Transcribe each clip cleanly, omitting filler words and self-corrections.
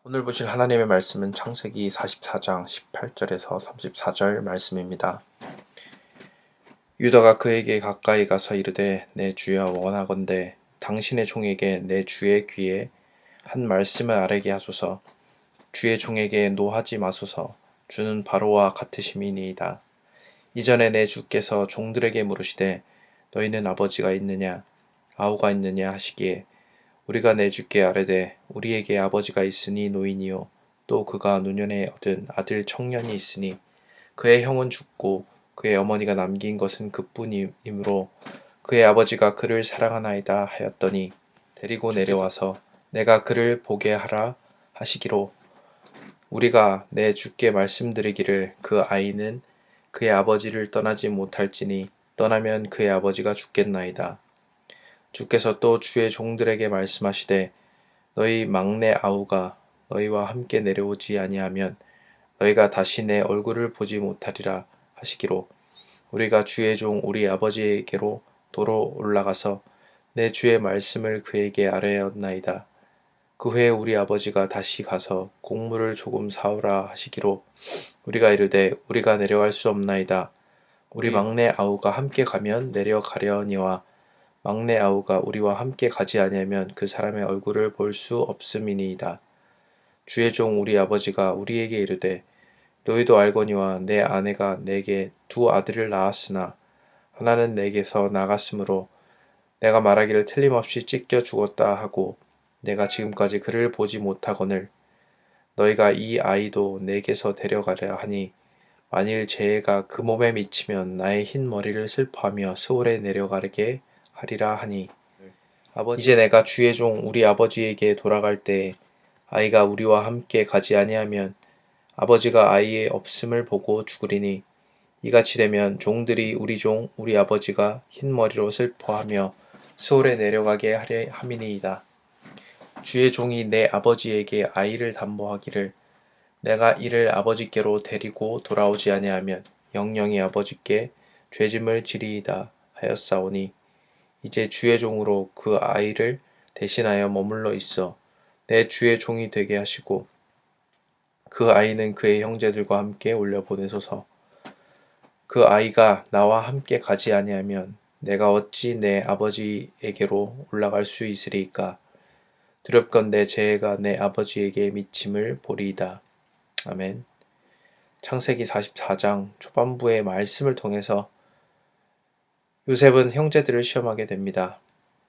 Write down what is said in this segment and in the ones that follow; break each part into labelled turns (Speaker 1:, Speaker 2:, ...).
Speaker 1: 오늘 보실 하나님의 말씀은 창세기 44장 18절에서 34절 말씀입니다. 유다가 그에게 가까이 가서 이르되 내 주여 원하건대 당신의 종에게 내 주의 귀에 한 말씀을 아뢰게 하소서. 주의 종에게 노하지 마소서. 주는 바로와 같으심이니이다. 이전에 내 주께서 종들에게 물으시되 너희는 아버지가 있느냐 아우가 있느냐 하시기에 우리가 내 주께 아뢰되 우리에게 아버지가 있으니 노인이요 또 그가 노년에 얻은 아들 청년이 있으니 그의 형은 죽고 그의 어머니가 남긴 것은 그뿐이므로 그의 아버지가 그를 사랑하나이다 하였더니 데리고 내려와서 내가 그를 보게 하라 하시기로 우리가 내 주께 말씀드리기를 그 아이는 그의 아버지를 떠나지 못할지니 떠나면 그의 아버지가 죽겠나이다. 주께서 또 주의 종들에게 말씀하시되 너희 막내 아우가 너희와 함께 내려오지 아니하면 너희가 다시 내 얼굴을 보지 못하리라 하시기로 우리가 주의 종 우리 아버지에게로 도로 올라가서 내 주의 말씀을 그에게 아뢰었나이다. 그 후에 우리 아버지가 다시 가서 곡물을 조금 사오라 하시기로 우리가 이르되 우리가 내려갈 수 없나이다. 우리 막내 아우가 함께 가면 내려가려니와 막내 아우가 우리와 함께 가지 아니하면 그 사람의 얼굴을 볼 수 없음이니이다. 주의 종 우리 아버지가 우리에게 이르되 너희도 알거니와 내 아내가 내게 두 아들을 낳았으나 하나는 내게서 나갔으므로 내가 말하기를 틀림없이 찢겨 죽었다 하고 내가 지금까지 그를 보지 못하거늘 너희가 이 아이도 내게서 데려가려 하니 만일 재해가 그 몸에 미치면 나의 흰 머리를 슬퍼하며 스올에 내려가게 하리라 하니 이제 내가 주의 종 우리 아버지에게 돌아갈 때에 아이가 우리와 함께 가지 아니하면 아버지가 아이의 없음을 보고 죽으리니 이같이 되면 종들이 우리 종 우리 아버지가 흰 머리로 슬퍼하며 스올에 내려가게 하려 함이니이다. 주의 종이 내 아버지에게 아이를 담보하기를 내가 이를 아버지께로 데리고 돌아오지 아니하면 영영이 아버지께 죄짐을 지리이다 하였사오니 이제 주의 종으로 그 아이를 대신하여 머물러 있어 내 주의 종이 되게 하시고 그 아이는 그의 형제들과 함께 올려보내소서. 그 아이가 나와 함께 가지 아니하면 내가 어찌 내 아버지에게로 올라갈 수 있으리이까. 두렵건대 재해가 내 아버지에게 미침을 보리이다. 아멘. 창세기 44장 초반부의 말씀을 통해서 요셉은 형제들을 시험하게 됩니다.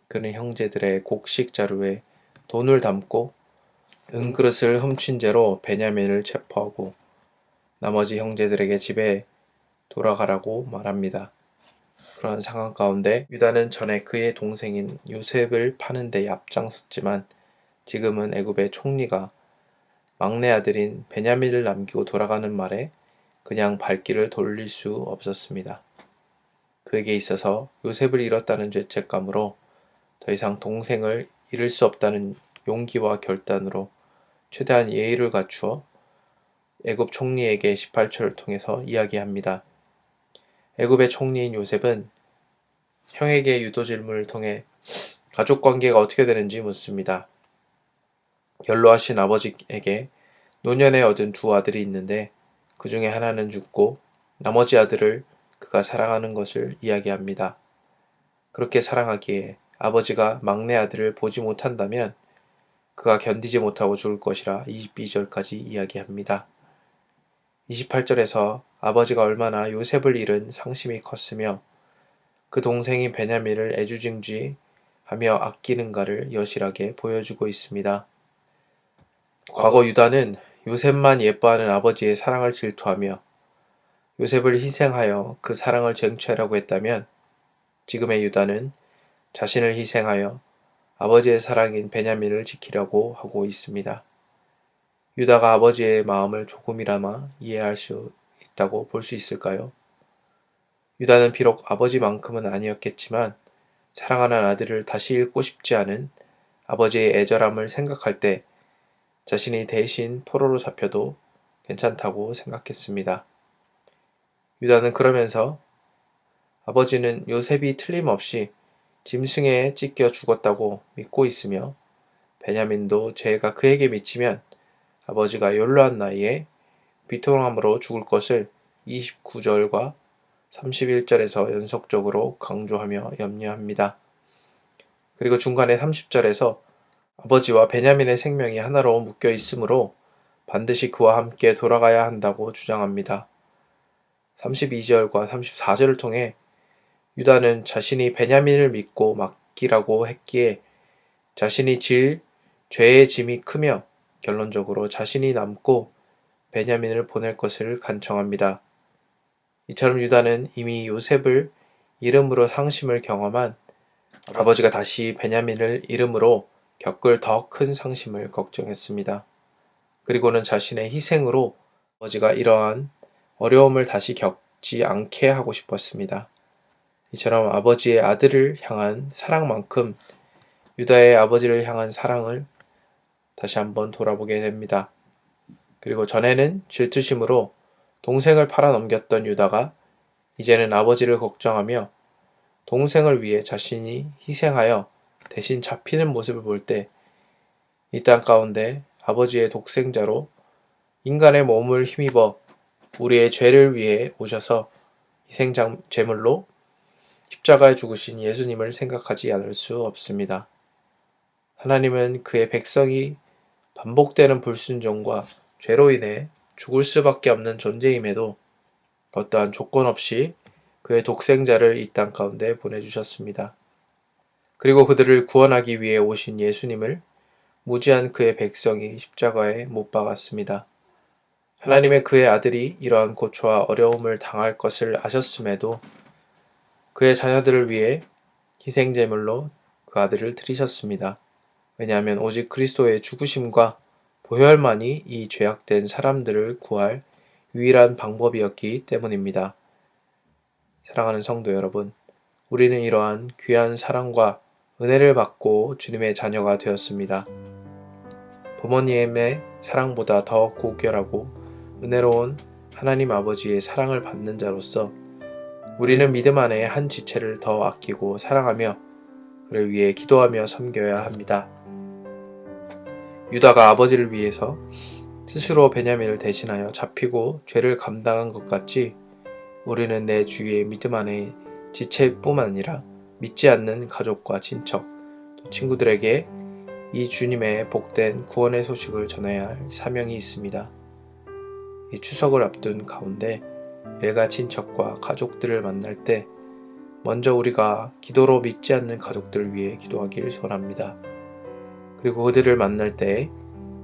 Speaker 1: 그는 형제들의 곡식 자루에 돈을 담고 은그릇을 훔친 죄로 베냐민을 체포하고 나머지 형제들에게 집에 돌아가라고 말합니다. 그러한 상황 가운데 유다는 전에 그의 동생인 요셉을 파는 데 앞장섰지만 지금은 애굽의 총리가 막내 아들인 베냐민을 남기고 돌아가는 말에 그냥 발길을 돌릴 수 없었습니다. 그에게 있어서 요셉을 잃었다는 죄책감으로 더 이상 동생을 잃을 수 없다는 용기와 결단으로 최대한 예의를 갖추어 애굽 총리에게 18절을 통해서 이야기합니다. 애굽의 총리인 요셉은 형에게 유도 질문을 통해 가족 관계가 어떻게 되는지 묻습니다. 연로하신 아버지에게 노년에 얻은 두 아들이 있는데 그 중에 하나는 죽고 나머지 아들을 그가 사랑하는 것을 이야기합니다. 그렇게 사랑하기에 아버지가 막내 아들을 보지 못한다면 그가 견디지 못하고 죽을 것이라 22절까지 이야기합니다. 28절에서 아버지가 얼마나 요셉을 잃은 상심이 컸으며 그 동생인 베냐민을 애주중지하며 아끼는가를 여실하게 보여주고 있습니다. 과거 유다는 요셉만 예뻐하는 아버지의 사랑을 질투하며 요셉을 희생하여 그 사랑을 쟁취하려고 했다면 지금의 유다는 자신을 희생하여 아버지의 사랑인 베냐민을 지키려고 하고 있습니다. 유다가 아버지의 마음을 조금이나마 이해할 수 있다고 볼 수 있을까요? 유다는 비록 아버지만큼은 아니었겠지만 사랑하는 아들을 다시 잃고 싶지 않은 아버지의 애절함을 생각할 때 자신이 대신 포로로 잡혀도 괜찮다고 생각했습니다. 유다는 그러면서 아버지는 요셉이 틀림없이 짐승에 찢겨 죽었다고 믿고 있으며 베냐민도 죄가 그에게 미치면 아버지가 연로한 나이에 비통함으로 죽을 것을 29절과 31절에서 연속적으로 강조하며 염려합니다. 그리고 중간에 30절에서 아버지와 베냐민의 생명이 하나로 묶여 있으므로 반드시 그와 함께 돌아가야 한다고 주장합니다. 32절과 34절을 통해 유다는 자신이 베냐민을 믿고 맡기라고 했기에 자신이 질 죄의 짐이 크며 결론적으로 자신이 남고 베냐민을 보낼 것을 간청합니다. 이처럼 유다는 이미 요셉을 이름으로 상심을 경험한 아버지가 다시 베냐민을 이름으로 겪을 더 큰 상심을 걱정했습니다. 그리고는 자신의 희생으로 아버지가 이러한 어려움을 다시 겪지 않게 하고 싶었습니다. 이처럼 아버지의 아들을 향한 사랑만큼 유다의 아버지를 향한 사랑을 다시 한번 돌아보게 됩니다. 그리고 전에는 질투심으로 동생을 팔아넘겼던 유다가 이제는 아버지를 걱정하며 동생을 위해 자신이 희생하여 대신 잡히는 모습을 볼 때 이 땅 가운데 아버지의 독생자로 인간의 몸을 힘입어 우리의 죄를 위해 오셔서 희생 제물로 십자가에 죽으신 예수님을 생각하지 않을 수 없습니다. 하나님은 그의 백성이 반복되는 불순종과 죄로 인해 죽을 수밖에 없는 존재임에도 어떠한 조건 없이 그의 독생자를 이 땅 가운데 보내주셨습니다. 그리고 그들을 구원하기 위해 오신 예수님을 무지한 그의 백성이 십자가에 못 박았습니다. 하나님의 그의 아들이 이러한 고초와 어려움을 당할 것을 아셨음에도 그의 자녀들을 위해 희생제물로 그 아들을 드리셨습니다. 왜냐하면 오직 그리스도의 죽으심과 보혈만이 이 죄악된 사람들을 구할 유일한 방법이었기 때문입니다. 사랑하는 성도 여러분, 우리는 이러한 귀한 사랑과 은혜를 받고 주님의 자녀가 되었습니다. 부모님의 사랑보다 더 고결하고 은혜로운 하나님 아버지의 사랑을 받는 자로서 우리는 믿음 안에 한 지체를 더 아끼고 사랑하며 그를 위해 기도하며 섬겨야 합니다. 유다가 아버지를 위해서 스스로 베냐민을 대신하여 잡히고 죄를 감당한 것 같이 우리는 내 주위의 믿음 안에 지체뿐만 아니라 믿지 않는 가족과 친척, 또 친구들에게 이 주님의 복된 구원의 소식을 전해야 할 사명이 있습니다. 이 추석을 앞둔 가운데 일가 친척과 가족들을 만날 때 먼저 우리가 기도로 믿지 않는 가족들을 위해 기도하기를 소원합니다. 그리고 그들을 만날 때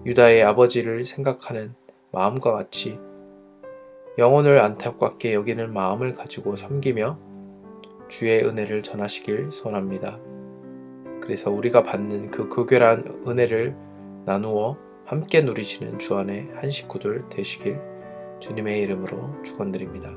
Speaker 1: 유다의 아버지를 생각하는 마음과 같이 영혼을 안타깝게 여기는 마음을 가지고 섬기며 주의 은혜를 전하시길 소원합니다. 그래서 우리가 받는 그 고결한 은혜를 나누어 함께 누리시는 주 안에 한 식구들 되시길 주님의 이름으로 축원드립니다.